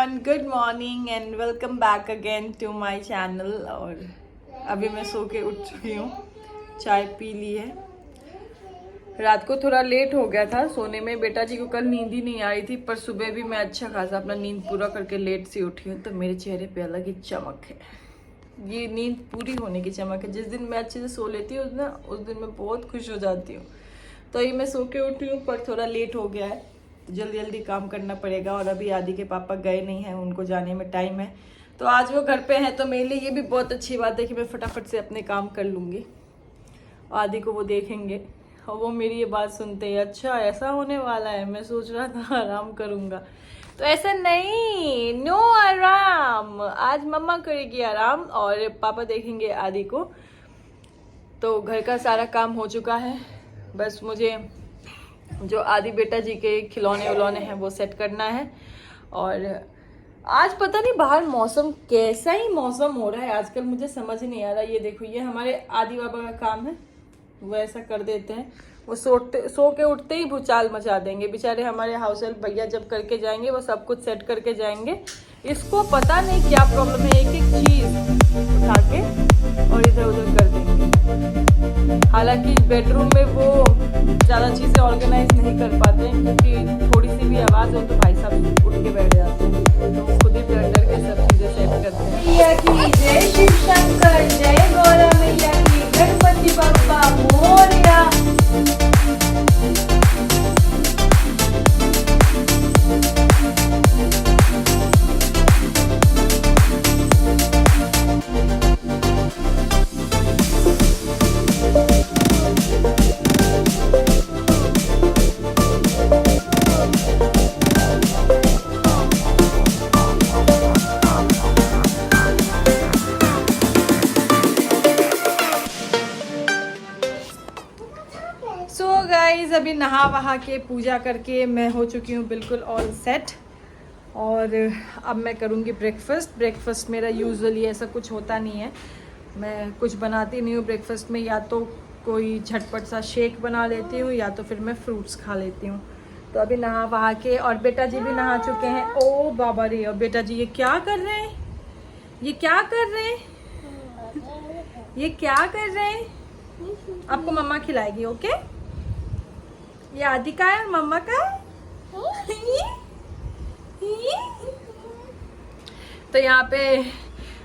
Everyone, good morning and welcome back again to my channel. और अभी मैं सो के उठ चुकी हूँ, चाय पी ली है। रात को थोड़ा लेट हो गया था सोने में, बेटा जी को कल नींद ही नहीं आ रही थी, पर सुबह भी मैं अच्छा खासा अपना नींद पूरा करके लेट से उठी हूँ, तो मेरे चेहरे पे अलग ही चमक है। ये नींद पूरी होने की चमक है। जिस दिन मैं अच्छे से सो लेती हूँ ना, उस दिन मैं बहुत खुश हो जाती हूँ। तो ये मैं सो के उठी हूँ, पर थोड़ा लेट हो गया है, तो जल्दी जल्दी काम करना पड़ेगा। और अभी आदि के पापा गए नहीं हैं, उनको जाने में टाइम है, तो आज वो घर पे हैं, तो मेरे लिए ये भी बहुत अच्छी बात है कि मैं फटाफट से अपने काम कर लूँगी। आदि को वो देखेंगे और वो मेरी ये बात सुनते हैं, अच्छा ऐसा होने वाला है, मैं सोच रहा था आराम करूँगा। तो ऐसा नहीं, नो आराम, आज मम्मा करेगी आराम और पापा देखेंगे आदि को। तो घर का सारा काम हो चुका है, बस मुझे जो आदि बेटा जी के खिलौने उलौने हैं वो सेट करना है। और आज पता नहीं बाहर मौसम कैसा ही मौसम हो रहा है आजकल, मुझे समझ नहीं आ रहा। ये देखो, ये हमारे आदि बाबा का काम है, वो ऐसा कर देते हैं, वो सो के उठते ही भूचाल मचा देंगे। बेचारे हमारे हाउस हेल्प भैया जब करके जाएंगे वो सब कुछ सेट करके जाएंगे। इसको पता नहीं क्या प्रॉब्लम है, एक एक चीज उठा के और इधर उधर कर देंगे। हालांकि बेडरूम में वो ज़्यादा चीज़ें ऑर्गेनाइज नहीं कर पाते हैं, क्योंकि थोड़ी सी भी आवाज़ हो तो भाई साहब उठ के बैठ जाते हैं, तो खुद ही डर डर के सब चीज़ें सेट करते हैं। मैया की जय शिव शंकर, जय गौरा मैया की, गणपति बप्पा मोरया। सो गाइज, अभी नहा वहा के पूजा करके मैं हो चुकी हूँ बिल्कुल ऑल सेट। और अब मैं करूँगी ब्रेकफास्ट मेरा यूजुअली ऐसा कुछ होता नहीं है, मैं कुछ बनाती नहीं हूँ ब्रेकफास्ट में। या तो कोई झटपट सा शेक बना लेती हूँ, या तो फिर मैं फ्रूट्स खा लेती हूँ। तो अभी नहा वहा के, और बेटा जी भी नहा चुके हैं। ओ बाबा रे, और बेटा जी ये क्या कर रहे हैं, ये क्या कर रहे हैं, ये क्या कर रहे हैं? आपको मम्मा खिलाएगी, ओके? ये आदि का है, मम्मा का है। तो यहाँ पे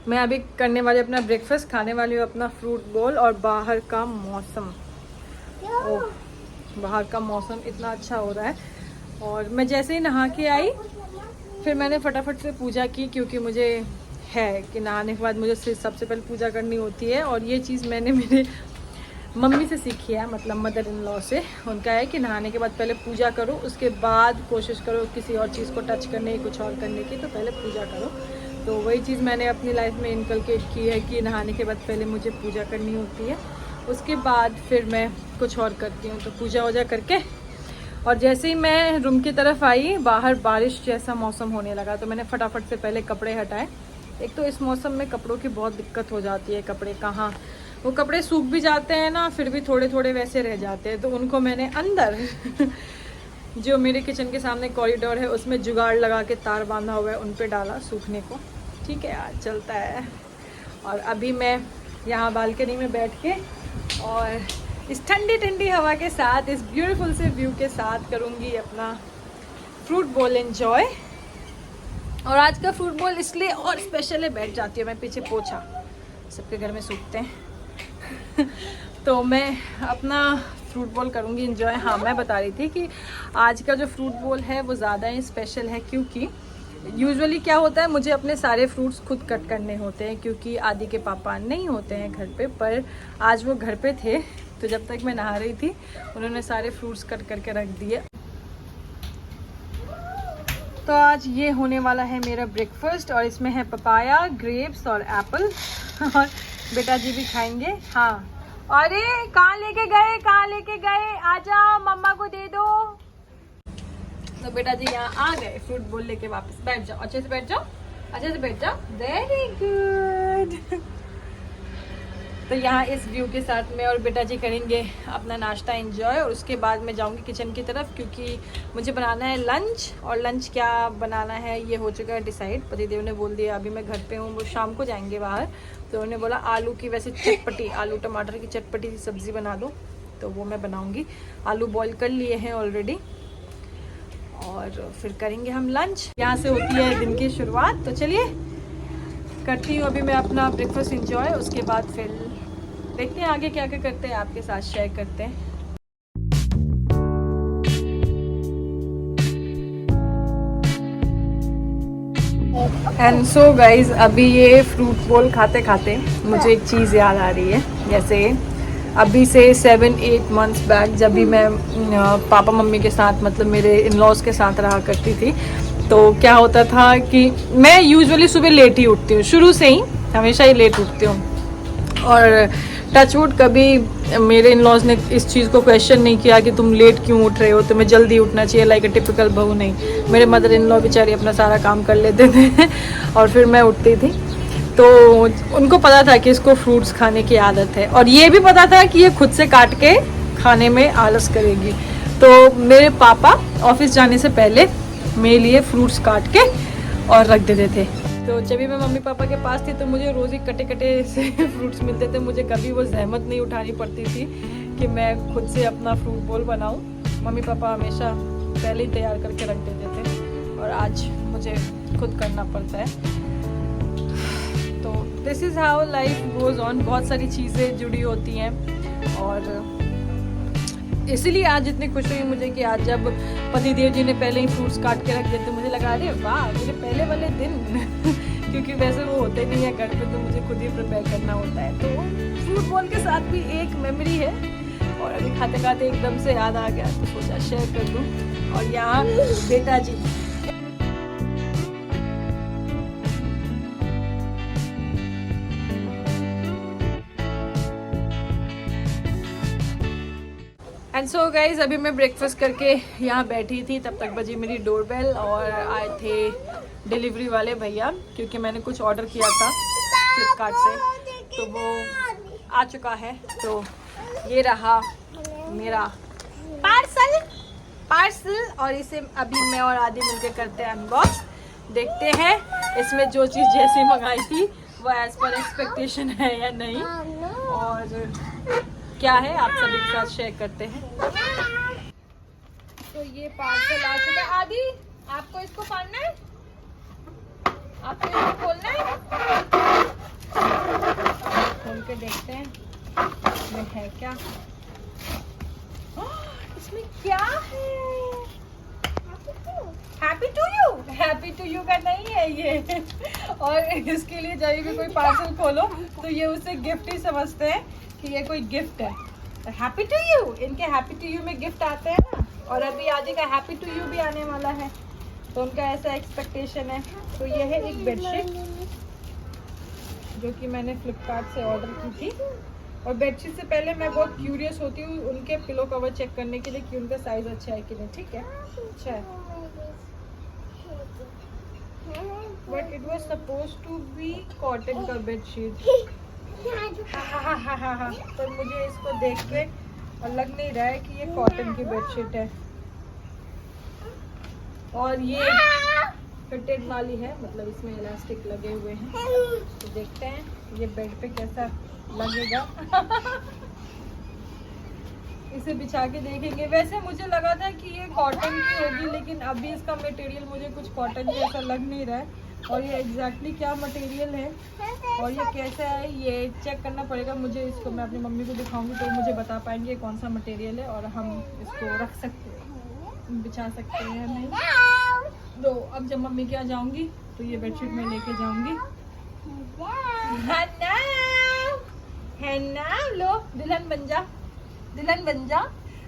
मैं अभी करने वाली अपना ब्रेकफास्ट, खाने वाली हूँ अपना फ्रूट बोल। और बाहर का मौसम, बाहर का मौसम इतना अच्छा हो रहा है। और मैं जैसे ही नहा के आई, फिर मैंने फटाफट से पूजा की, क्योंकि मुझे है कि नहाने के बाद मुझे सबसे पहले पूजा करनी होती है। और ये चीज़ मैंने मेरे मम्मी से सीखी है, मतलब मदर इन लॉ से। उनका है कि नहाने के बाद पहले पूजा करो, उसके बाद कोशिश करो किसी और चीज़ को टच करने की, कुछ और करने की, तो पहले पूजा करो। तो वही चीज़ मैंने अपनी लाइफ में इनकलकेट की है कि नहाने के बाद पहले मुझे पूजा करनी होती है, उसके बाद फिर मैं कुछ और करती हूँ। तो पूजा वूजा करके, और जैसे ही मैं रूम की तरफ आई, बाहर बारिश जैसा मौसम होने लगा, तो मैंने फटाफट से पहले कपड़े हटाए। एक तो इस मौसम में कपड़ों की बहुत दिक्कत हो जाती है, कपड़े कहाँ, वो कपड़े सूख भी जाते हैं ना, फिर भी थोड़े थोड़े वैसे रह जाते हैं। तो उनको मैंने अंदर जो मेरे किचन के सामने कॉरिडोर है उसमें जुगाड़ लगा के तार बांधा हुआ है, उन पे डाला सूखने को। ठीक है यार, चलता है। और अभी मैं यहाँ बालकनी में बैठ के और इस ठंडी ठंडी हवा के साथ, इस ब्यूटीफुल से व्यू के साथ करूँगी अपना फ्रूट बोल एंजॉय। और आज का फ्रूट बोल इसलिए और स्पेशल है, बैठ जाती है मैं पीछे, पोछा सबके घर में सूखते हैं तो मैं अपना फ्रूट बोल करूँगी एंजॉय। हाँ, मैं बता रही थी कि आज का जो फ्रूट बोल है वो ज़्यादा ही स्पेशल है, क्योंकि यूजुअली क्या होता है, मुझे अपने सारे फ्रूट्स खुद कट करने होते हैं, क्योंकि आदि के पापा नहीं होते हैं घर पे। पर आज वो घर पे थे, तो जब तक मैं नहा रही थी उन्होंने सारे फ्रूट्स कट करके रख दिए। तो आज ये होने वाला है मेरा ब्रेकफास्ट, और इसमें है पपाया, ग्रेप्स और एप्पल और बेटा जी भी खाएंगे। हाँ, अरे कहाँ लेके गए, आ जाओ मम्मा को दे दो। तो बेटा जी यहाँ आ गए फ्रूट बोल लेके वापस। बैठ जाओ, अच्छे से बैठ जाओ, वेरी गुड। तो यहाँ इस व्यू के साथ में और बेटा जी करेंगे अपना नाश्ता एंजॉय, और उसके बाद मैं जाऊँगी किचन की तरफ, क्योंकि मुझे बनाना है लंच। और लंच क्या बनाना है ये हो चुका है डिसाइड। पतिदेव ने बोल दिया अभी मैं घर पे हूँ, वो शाम को जाएंगे बाहर, तो उन्होंने बोला आलू की वैसे चटपटी, आलू टमाटर की चटपटी सी सब्ज़ी बना दो, तो वो मैं बनाऊँगी। आलू बॉईल कर लिए हैं ऑलरेडी, और फिर करेंगे हम लंच। यहाँ से होती है दिन की शुरुआत। तो चलिए करती हूँ अभी मैं अपना ब्रेकफास्ट एंजॉय, उसके बाद फिर देखते हैं आगे क्या क्या करते हैं, आपके साथ शेयर करते हैं। एंड सो गाइज, अभी ये फ्रूट बोल खाते खाते मुझे एक चीज़ याद आ रही है। जैसे अभी से 7-8 मंथ्स बैक जब भी मैं पापा मम्मी के साथ, मतलब मेरे इन लॉज के साथ रहा करती थी, तो क्या होता था कि मैं यूजुअली सुबह लेट ही उठती हूँ, शुरू से ही हमेशा ही लेट उठती हूँ। और टचवुड कभी मेरे इन लॉज ने इस चीज़ को क्वेश्चन नहीं किया कि तुम लेट क्यों उठ रहे हो, तुम्हें जल्दी उठना चाहिए लाइक अ टिपिकल बहू। नहीं, मेरे मदर इन लॉ बेचारी अपना सारा काम कर लेते थे और फिर मैं उठती थी। तो उनको पता था कि इसको फ्रूट्स खाने की आदत है, और ये भी पता था कि ये खुद से काट के खाने में आलस करेगी। तो मेरे पापा ऑफिस जाने से पहले मेरे लिए फ्रूट्स काट के और रख देते थे। तो जब भी मैं मम्मी पापा के पास थी तो मुझे रोज़ ही कटे कटे से फ्रूट्स मिलते थे। मुझे कभी वो जहमत नहीं उठानी पड़ती थी कि मैं खुद से अपना फ्रूट बोल बनाऊं। मम्मी पापा हमेशा पहले ही तैयार करके रख देते थे, और आज मुझे खुद करना पड़ता है। तो this is how life goes on. बहुत सारी चीज़ें जुड़ी होती हैं, और इसीलिए आज इतनी खुशी हुई मुझे कि आज जब पतिदेव जी ने पहले ही फ्रूट्स काट के रख दिए तो मुझे लगा अरे वाह, मेरे पहले वाले दिन क्योंकि वैसे वो होते नहीं है घर पे, तो मुझे खुद ही प्रिपेयर करना होता है। तो फ्रूट बॉल के साथ भी एक मेमोरी है, और अभी खाते खाते एकदम से याद आ गया तो सोचा शेयर कर दूँ। और यहाँ बेटा जी एंड सो गाइज, अभी मैं ब्रेकफास्ट करके यहाँ बैठी थी, तब तक बजी मेरी डोरबेल, और आए थे डिलीवरी वाले भैया, क्योंकि मैंने कुछ ऑर्डर किया था फ्लिपकार्ट से, तो वो आ चुका है। तो ये रहा मेरा पार्सल, और इसे अभी मैं और आदि मिलकर करते हैं अनबॉक्स। देखते हैं इसमें जो चीज़ जैसी मंगाई थी वो एज पर एक्सपेक्टेशन है या नहीं, और क्या है आप सभी के साथ शेयर करते हैं। तो ये पार्सल आ चुका है। आदि, आपको इसको फाड़ना है, आपको इसको खोलना है, खोल के देखते हैं इसमें है क्या। इसमें क्या है? हैप्पी टू यू का नहीं है ये। और इसके लिए जब भी कोई पार्सल खोलो तो ये उसे गिफ्ट ही समझते हैं कि ये कोई गिफ्ट है। हैप्पी टू यू, इनके हैप्पी टू यू में गिफ्ट आते हैं ना, और अभी आदि का हैप्पी टू यू भी आने वाला है, तो उनका ऐसा एक्सपेक्टेशन है। तो ये है एक बेडशीट जो कि मैंने फ्लिपकार्ट से ऑर्डर की थी, और बेडशीट से पहले मैं बहुत क्यूरियस होती हूँ उनके पिलो कवर चेक करने के लिए कि उनका साइज अच्छा है कि नहीं। ठीक है, अच्छा है, but it was suppose to be cotton का बेडशीट। हाँ, पर मुझे इसको देख के और लग नहीं रहा है कि ये कॉटन की बेडशीट है, और ये फिटेड वाली है, मतलब इसमें इलास्टिक लगे हुए हैं। तो देखते हैं ये बेड पे कैसा लगेगा। इसे बिछा के देखेंगे। वैसे मुझे लगा था कि ये कॉटन की होगी, लेकिन अभी इसका मटेरियल मुझे कुछ कॉटन जैसा लग नहीं रहा है, और ये एग्जैक्टली क्या मटेरियल है और ये कैसा है ये चेक करना पड़ेगा मुझे। इसको मैं अपनी मम्मी को दिखाऊंगी तो मुझे बता पाएंगे कौन सा मटेरियल है, और हम इसको रख सकते हैं, बिछा सकते हैं या नहीं। तो अब जब मम्मी के यहाँ जाऊंगी तो ये बेडशीट मैं लेके जाऊंगी। लो दुल्हन बन जा, दुल्हन बन जा।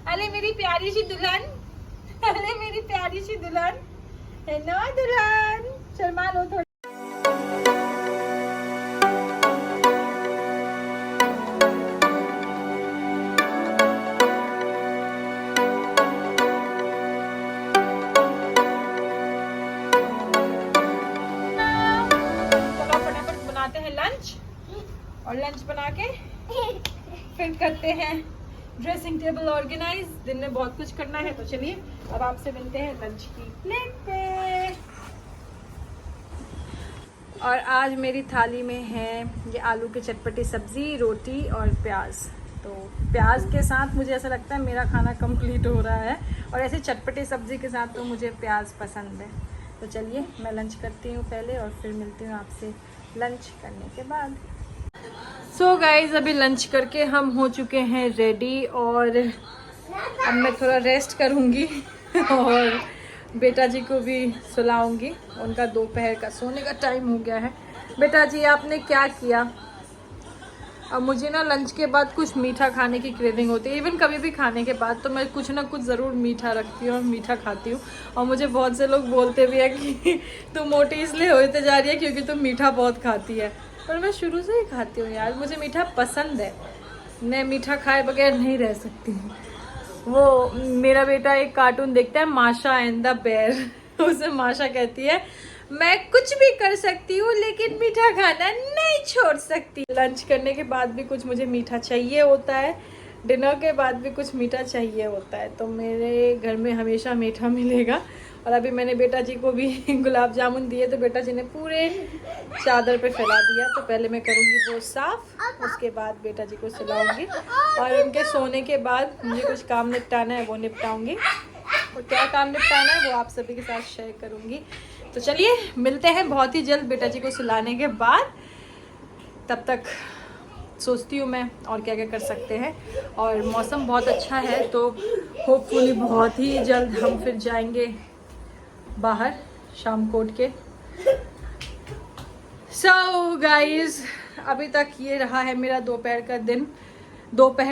अरे मेरी प्यारी सी दुल्हन, अरे मेरी प्यारी सी दुल्हन है ना दुल्हन, शर्मा लो थोड़ी। चलो फटाफट बनाते हैं लंच, और लंच बना के फिर करते हैं ड्रेसिंग टेबल ऑर्गेनाइज। दिन में बहुत कुछ करना है, तो चलिए अब आपसे मिलते हैं लंच की प्लेट पे। और आज मेरी थाली में है ये आलू की चटपटी सब्जी, रोटी और प्याज। तो प्याज के साथ मुझे ऐसा लगता है मेरा खाना कंप्लीट हो रहा है, और ऐसे चटपटी सब्जी के साथ तो मुझे प्याज पसंद है। तो चलिए मैं लंच करती हूँ पहले, और फिर मिलती हूँ आपसे लंच करने के बाद। सो गाइज अभी लंच करके हम हो चुके हैं रेडी, और अब मैं थोड़ा रेस्ट करूँगी और बेटा जी को भी सुलाऊंगी। उनका दोपहर का सोने का टाइम हो गया है। बेटा जी आपने क्या किया? अब मुझे ना लंच के बाद कुछ मीठा खाने की क्रेविंग होती है। इवन कभी भी खाने के बाद तो मैं कुछ ना कुछ ज़रूर मीठा रखती हूँ और मीठा खाती हूँ। और मुझे बहुत से लोग बोलते भी है कि तुम मोटी इसलिए होते जा रही है क्योंकि तुम मीठा बहुत खाती है। पर मैं शुरू से ही खाती हूँ यार, मुझे मीठा पसंद है। मैं मीठा खाए बगैर नहीं रह सकती हूँ। वो मेरा बेटा एक कार्टून देखता है, माशा एंड द बेयर। उसे माशा कहती है मैं कुछ भी कर सकती हूँ लेकिन मीठा खाना नहीं छोड़ सकती। लंच करने के बाद भी कुछ मुझे मीठा चाहिए होता है, डिनर के बाद भी कुछ मीठा चाहिए होता है। तो मेरे घर में हमेशा मीठा मिलेगा। और अभी मैंने बेटा जी को भी गुलाब जामुन दिए, तो बेटा जी ने पूरे चादर पे फैला दिया। तो पहले मैं करूँगी वो साफ, उसके बाद बेटा जी को सुलाऊंगी, और उनके सोने के बाद मुझे कुछ काम निपटाना है वो निपटाऊंगी। और क्या काम निपटाना है वो आप सभी के साथ शेयर करूंगी। तो चलिए मिलते हैं बहुत ही जल्द बेटा जी को सुलाने के बाद। तब तक सोचती हूँ मैं और क्या क्या कर सकते हैं। और मौसम बहुत अच्छा है, तो होपफुली बहुत ही जल्द हम फिर जाएंगे बाहर शाम कोट के। सो गाइज अभी तक ये रहा है मेरा दोपहर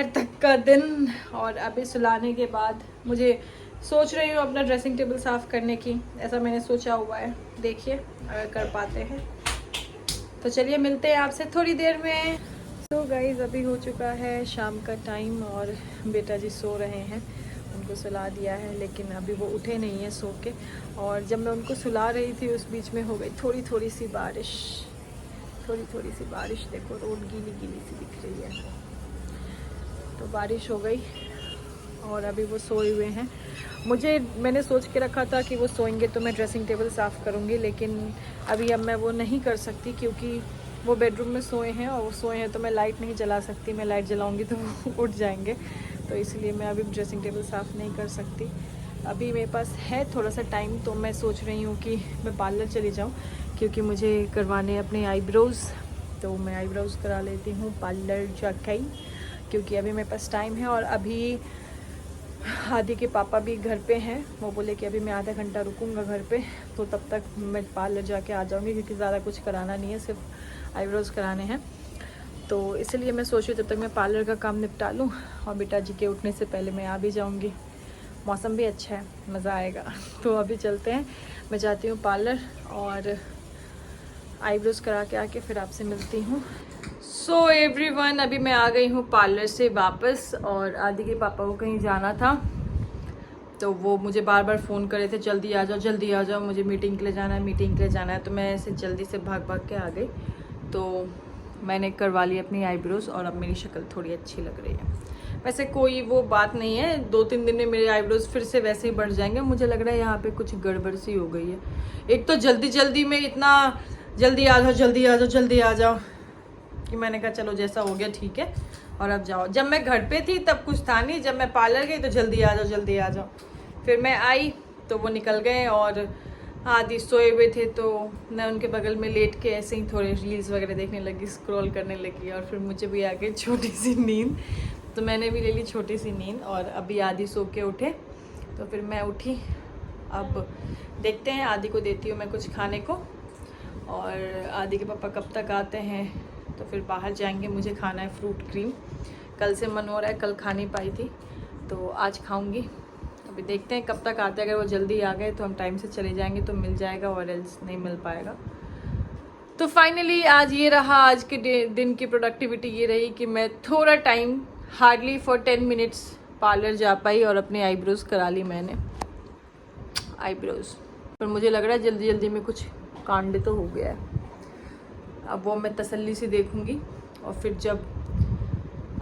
तक का दिन। और अभी सुलाने के बाद मुझे सोच रही हूँ अपना ड्रेसिंग टेबल साफ़ करने की। ऐसा मैंने सोचा हुआ है, देखिए अगर कर पाते हैं तो। चलिए मिलते हैं आपसे थोड़ी देर में। तो गाइज़ अभी हो चुका है शाम का टाइम, और बेटा जी सो रहे हैं। उनको सुला दिया है लेकिन अभी वो उठे नहीं है सो के। और जब मैं उनको सुला रही थी उस बीच में हो गई थोड़ी सी बारिश। देखो रोड गीली सी दिख रही है। तो बारिश हो गई और अभी वो सोए हुए हैं। मैंने सोच के रखा था कि वो सोएंगे तो मैं ड्रेसिंग टेबल साफ़ करूँगी, लेकिन अभी अब मैं वो नहीं कर सकती क्योंकि वो बेडरूम में सोए हैं, और वो सोए हैं तो मैं लाइट नहीं जला सकती। मैं लाइट जलाऊँगी तो वो उठ जाएंगे, तो इसलिए मैं अभी ड्रेसिंग टेबल साफ़ नहीं कर सकती। अभी मेरे पास है थोड़ा सा टाइम, तो मैं सोच रही हूँ कि मैं पार्लर चली जाऊँ क्योंकि मुझे करवाने अपने आईब्रोज़। तो मैं आईब्रोज़ करा लेती हूँ पार्लर जाके, क्योंकि अभी मेरे पास टाइम है। और अभी आदि के पापा भी घर पे हैं। वो बोले कि अभी मैं आधा घंटा रुकूंगा घर पे, तो तब तक मैं पार्लर जाके आ जाऊंगी क्योंकि ज़्यादा कुछ कराना नहीं है, सिर्फ आईब्रोज़ कराने हैं। तो इसलिए मैं सोच रही हूँ तब तक मैं पार्लर का काम निपटा लूँ और बेटा जी के उठने से पहले मैं आ भी जाऊँगी। मौसम भी अच्छा है, मज़ा आएगा। तो अभी चलते हैं, मैं जाती हूँ पार्लर और आईब्रोज़ करा के आके फिर आपसे मिलती हूँ। सो एवरीवन अभी मैं आ गई हूँ पार्लर से वापस, और आदि के पापा को कहीं जाना था तो वो मुझे बार बार फ़ोन कर रहे थे जल्दी आ जाओ, मुझे मीटिंग के लिए जाना है। तो मैं ऐसे जल्दी से भाग के आ गई। तो मैंने करवा ली अपनी आईब्रोज़ और अब मेरी शक्ल थोड़ी अच्छी लग रही है। वैसे कोई वो बात नहीं है, 2-3 दिन में मेरे आईब्रोज़ फिर से वैसे ही बढ़ जाएंगे। मुझे लग रहा है यहाँ पे कुछ गड़बड़ सी हो गई है। एक तो जल्दी में इतना जल्दी आ जाओ कि मैंने कहा चलो जैसा हो गया ठीक है और अब जाओ। जब मैं घर पे थी तब कुछ था नहीं, जब मैं पार्लर गई तो जल्दी आ जाओ। फिर मैं आई तो वो निकल गए, और आदि सोए हुए थे तो मैं उनके बगल में लेट के ऐसे ही थोड़े रील्स वगैरह देखने लगी, स्क्रॉल करने लगी, और फिर मुझे भी आ गई छोटी सी नींद। तो मैंने भी ले ली छोटी सी नींद, और अभी आदि सो के उठे तो फिर मैं उठी। अब देखते हैं, आदि को देती हूँ मैं कुछ खाने को, और आदि के पापा कब तक आते हैं तो फिर बाहर जाएंगे। मुझे खाना है फ्रूट क्रीम, कल से मन हो रहा है, कल खा नहीं पाई थी तो आज खाऊंगी। अभी देखते हैं कब तक आते हैं। अगर वो जल्दी आ गए तो हम टाइम से चले जाएंगे तो मिल जाएगा, और एल्स नहीं मिल पाएगा। तो फाइनली आज ये रहा, आज के दिन की प्रोडक्टिविटी ये रही कि मैं थोड़ा time hardly for 10 minutes parlour जा पाई और अपने आईब्रोज़ करा ली मैंने आईब्रोज़। पर मुझे लग रहा है जल्दी में कुछ कांड तो हो गया है। अब वो मैं तसल्ली से देखूंगी, और फिर जब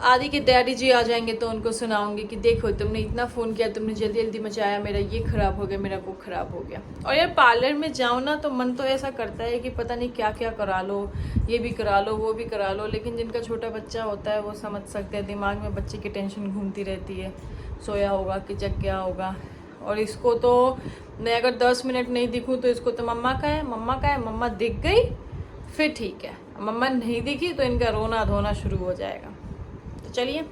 आदि के डैडी जी आ जाएंगे तो उनको सुनाऊंगी कि देखो तुमने इतना फ़ोन किया, तुमने जल्दी जल्दी मचाया, मेरा ये ख़राब हो गया, मेरा वो ख़राब हो गया। और यार पार्लर में जाओ ना तो मन तो ऐसा करता है कि पता नहीं क्या क्या करा लो, ये भी करा लो वो भी करा लो, लेकिन जिनका छोटा बच्चा होता है वो समझ सकते हैं, दिमाग में बच्चे की टेंशन घूमती रहती है, सोया होगा कि जग गया होगा। और इसको तो मैं अगर 10 मिनट नहीं दिखूँ तो इसको तो मम्मा का है, मम्मा का है, मम्मा दिख गई फिर ठीक है, मम्मा नहीं दिखी तो इनका रोना धोना शुरू हो जाएगा। तो चलिए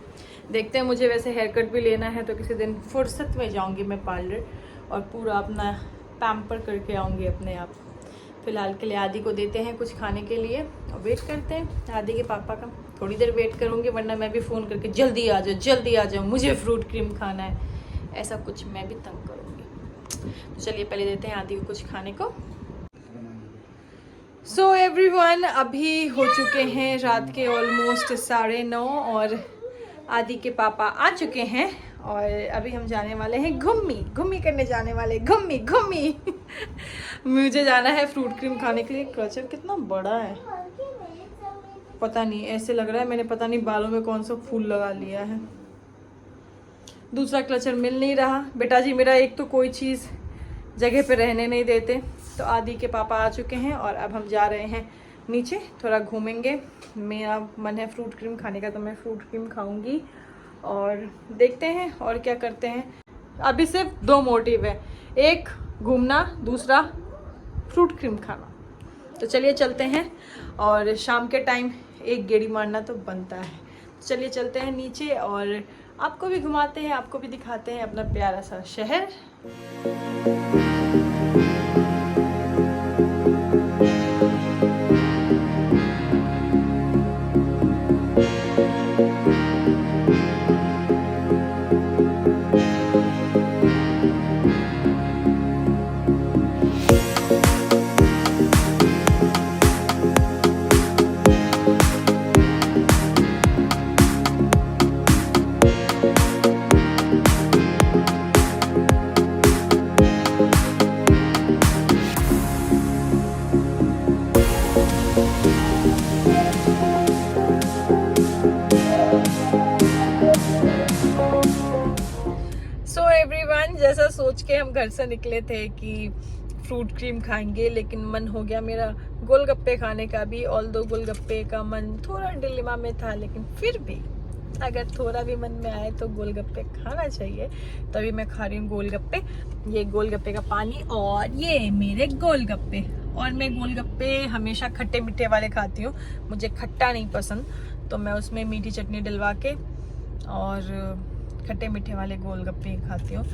देखते हैं। मुझे वैसे हेयर कट भी लेना है तो किसी दिन फुर्सत में जाऊंगी मैं पार्लर और पूरा अपना पैम्पर करके आऊंगी अपने आप। फिलहाल के लिए आदि को देते हैं कुछ खाने के लिए और वेट करते हैं आदि के पापा का। थोड़ी देर वेट करूंगी वरना मैं भी फ़ोन करके जल्दी आ जाओ जल्दी आ जाओ, मुझे फ्रूट क्रीम खाना है, ऐसा कुछ मैं भी तंग करूँगी। तो चलिए पहले देते हैं आदि को कुछ खाने को। सो एवरीवन, अभी हो चुके हैं रात के ऑलमोस्ट 9:30 और आदि के पापा आ चुके हैं और अभी हम जाने वाले हैं घूमी करने जाने वाले, घूमी मुझे जाना है फ्रूट क्रीम खाने के लिए। क्लचर कितना बड़ा है, पता नहीं, ऐसे लग रहा है मैंने पता नहीं बालों में कौन सा फूल लगा लिया है। दूसरा क्लचर मिल नहीं रहा। बेटा जी मेरा एक तो कोई चीज़ जगह पे रहने नहीं देते। तो आदि के पापा आ चुके हैं और अब हम जा रहे हैं नीचे, थोड़ा घूमेंगे। मेरा मन है फ्रूट क्रीम खाने का तो मैं फ्रूट क्रीम खाऊंगी और देखते हैं और क्या करते हैं। अभी सिर्फ 2 मोटिव है, एक घूमना, दूसरा फ्रूट क्रीम खाना। तो चलिए चलते हैं और शाम के टाइम एक गेड़ी मारना तो बनता है। चलिए चलते हैं नीचे और आपको भी घुमाते हैं, आपको भी दिखाते हैं अपना प्यारा सा शहर। जैसा सोच के हम घर से निकले थे कि फ्रूट क्रीम खाएंगे, लेकिन मन हो गया मेरा गोलगप्पे खाने का भी। ऑल्दो गोलगप्पे का मन थोड़ा डिलेमा में था, लेकिन फिर भी अगर थोड़ा भी मन में आए तो गोलगप्पे खाना चाहिए। तभी मैं खा रही हूँ गोलगप्पे। ये गोलगप्पे का पानी और ये मेरे गोलगप्पे। और मैं गोलगप्पे हमेशा खट्टे मीठे वाले खाती हूँ, मुझे खट्टा नहीं पसंद, तो मैं उसमें मीठी चटनी डलवा के और खट्टे मीठे वाले गोलगप्पे खाती हूँ।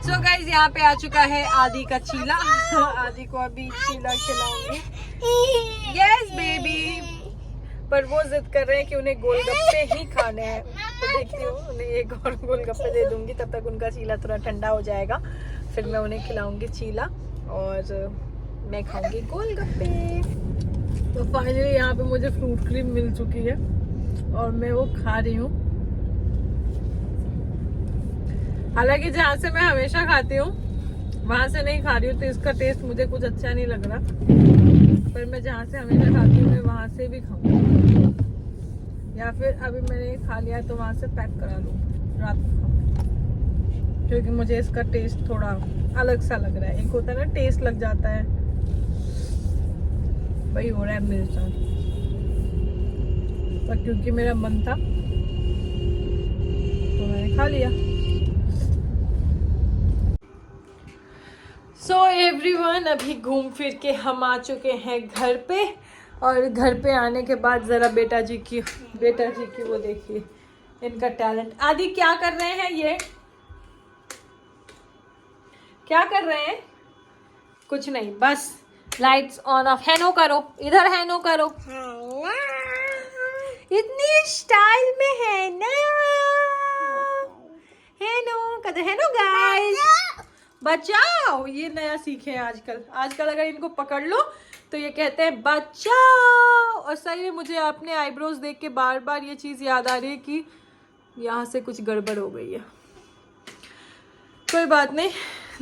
सो गाइज यहाँ पे आ चुका है आदि का चीला। आदि को अभी चीला खिलाऊंगी। यस बेबी, पर वो जिद कर रहे हैं कि उन्हें गोलगप्पे ही खाने हैं, तो देखती हूँ उन्हें एक और गोलगप्पे दे दूंगी, तब तक उनका चीला थोड़ा ठंडा हो जाएगा, फिर मैं उन्हें खिलाऊंगी चीला और मैं खाऊंगी गोलगप्पे। तो फाइनली यहाँ पे मुझे फ्रूट क्रीम मिल चुकी है और मैं वो खा रही हूँ। हालांकि जहाँ से मैं हमेशा खाती हूँ वहां से नहीं खा रही हूँ, तो इसका टेस्ट मुझे कुछ अच्छा नहीं लग रहा, पर मैं जहाँ से हमेशा खाती हूँ मैं वहां से भी खाऊंगी, या फिर अभी मैंने खा लिया तो वहां से पैक करा लूँ, रात को खाऊंगी, क्योंकि मुझे इसका टेस्ट थोड़ा अलग सा लग रहा है। एक होता है ना टेस्ट लग जाता है, वही हो रहा है मेरे साथ। पर क्योंकि मेरा मन था तो मैंने खा लिया। सो एवरीवन, अभी घूम फिर के हम आ चुके हैं घर पे और घर पे आने के बाद ज़रा बेटा जी की वो देखिए इनका टैलेंट। आदि क्या कर रहे हैं, ये क्या कर रहे हैं? कुछ नहीं, बस लाइट्स ऑन ऑफ। हैनो करो, इधर हैनो करो, इतनी स्टाइल में है ना। हैनो कहते हैं, हैनो गाइस बचाओ। ये नया सीखे हैं आजकल अगर इनको पकड़ लो तो ये कहते हैं बचाओ। और सही में मुझे अपने आईब्रोज देख के बार बार ये चीज़ याद आ रही है कि यहाँ से कुछ गड़बड़ हो गई है। कोई बात नहीं,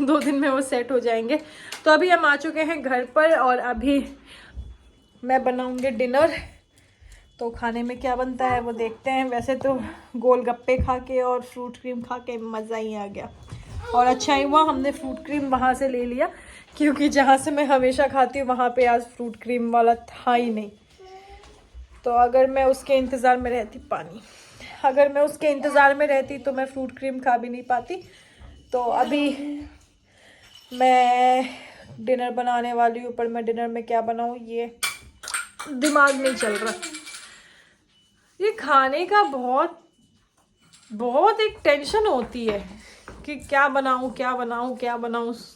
2 दिन में वो सेट हो जाएंगे। तो अभी हम आ चुके हैं घर पर और अभी मैं बनाऊंगी डिनर। तो खाने में क्या बनता है वो देखते हैं। वैसे तो गोलगप्पे खा के और फ्रूट क्रीम खा के मज़ा ही आ गया। और अच्छा ही हुआ हमने फ्रूट क्रीम वहाँ से ले लिया, क्योंकि जहाँ से मैं हमेशा खाती हूँ वहाँ पे आज फ्रूट क्रीम वाला था ही नहीं। तो अगर मैं उसके इंतज़ार में रहती तो मैं फ्रूट क्रीम खा भी नहीं पाती। तो अभी मैं डिनर बनाने वाली हूँ, पर मैं डिनर में क्या बनाऊँ ये दिमाग नहीं चल रहा। ये खाने का बहुत एक टेंशन होती है कि क्या बनाऊँ।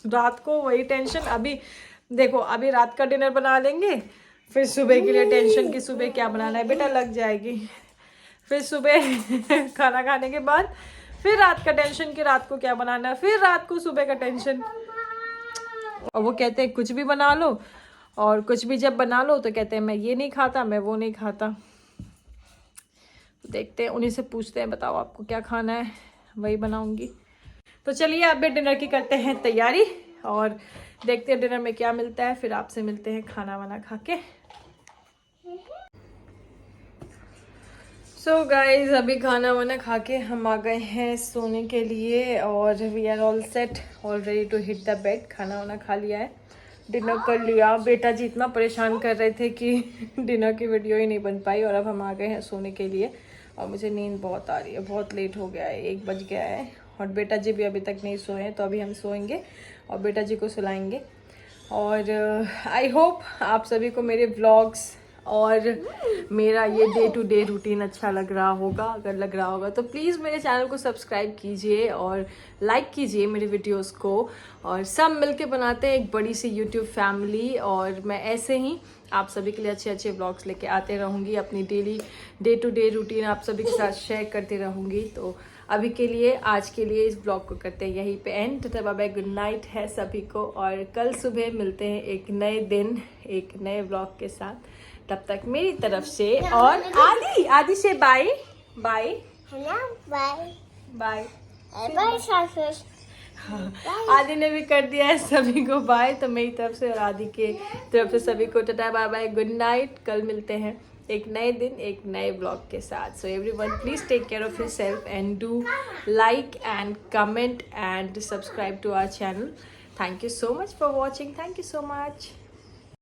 रात को वही टेंशन। अभी देखो, अभी रात का डिनर बना लेंगे, फिर सुबह के लिए टेंशन कि सुबह क्या बनाना है। बेटा लग जाएगी। फिर सुबह खाना खाने के बाद फिर रात का टेंशन कि रात को क्या बनाना है, फिर रात को सुबह का टेंशन। और वो कहते हैं कुछ भी बना लो, और कुछ भी जब बना लो तो कहते हैं मैं ये नहीं खाता, मैं वो नहीं खाता। देखते हैं, उन्हीं से पूछते हैं बताओ आपको क्या खाना है, वही बनाऊंगी। तो चलिए अभी डिनर की करते हैं तैयारी और देखते हैं डिनर में क्या मिलता है। फिर आपसे मिलते हैं खाना वाना खा के। सो गाइज, अभी खाना वाना खा के हम आ गए हैं सोने के लिए और we are all set, all ready to hit the bed. खाना वाना खा लिया है, डिनर कर लिया। बेटा जी इतना परेशान कर रहे थे कि डिनर की वीडियो ही नहीं बन पाई। और अब हम आ गए हैं सोने के लिए और मुझे नींद बहुत आ रही है। बहुत लेट हो गया है, 1 बज गया है और बेटा जी भी अभी तक नहीं सोए हैं। तो अभी हम सोएंगे और बेटा जी को सुलाएंगे। और आई होप आप सभी को मेरे व्लॉग्स और मेरा ये डे टू डे रूटीन अच्छा लग रहा होगा। अगर लग रहा होगा तो प्लीज़ मेरे चैनल को सब्सक्राइब कीजिए और लाइक कीजिए मेरे वीडियोस को। और सब मिलके बनाते हैं एक बड़ी सी यूट्यूब फैमिली। और मैं ऐसे ही आप सभी के लिए अच्छे अच्छे व्लॉग्स लेके आते रहूँगी। अपनी डे टू डे रूटीन आप सभी के साथ शेयर करती रहूँगी। तो अभी के लिए, आज के लिए इस ब्लॉग को करते हैं यहीं पे एंड। तो बाय बाय, गुड नाइट है सभी को। और कल सुबह मिलते हैं एक नए दिन, एक नए ब्लॉग के साथ। तब तक मेरी तरफ से और आदि से बाय बाय बाय बाय। आदि ने भी कर दिया है सभी को बाय। तो मेरी तरफ से और आदि के तरफ से सभी को tata bye bye, good night. कल मिलते हैं एक नए दिन, एक नए ब्लॉग के साथ। So everyone please take care of yourself and do like and comment and subscribe to our channel. Thank you so much for watching. Thank you so much.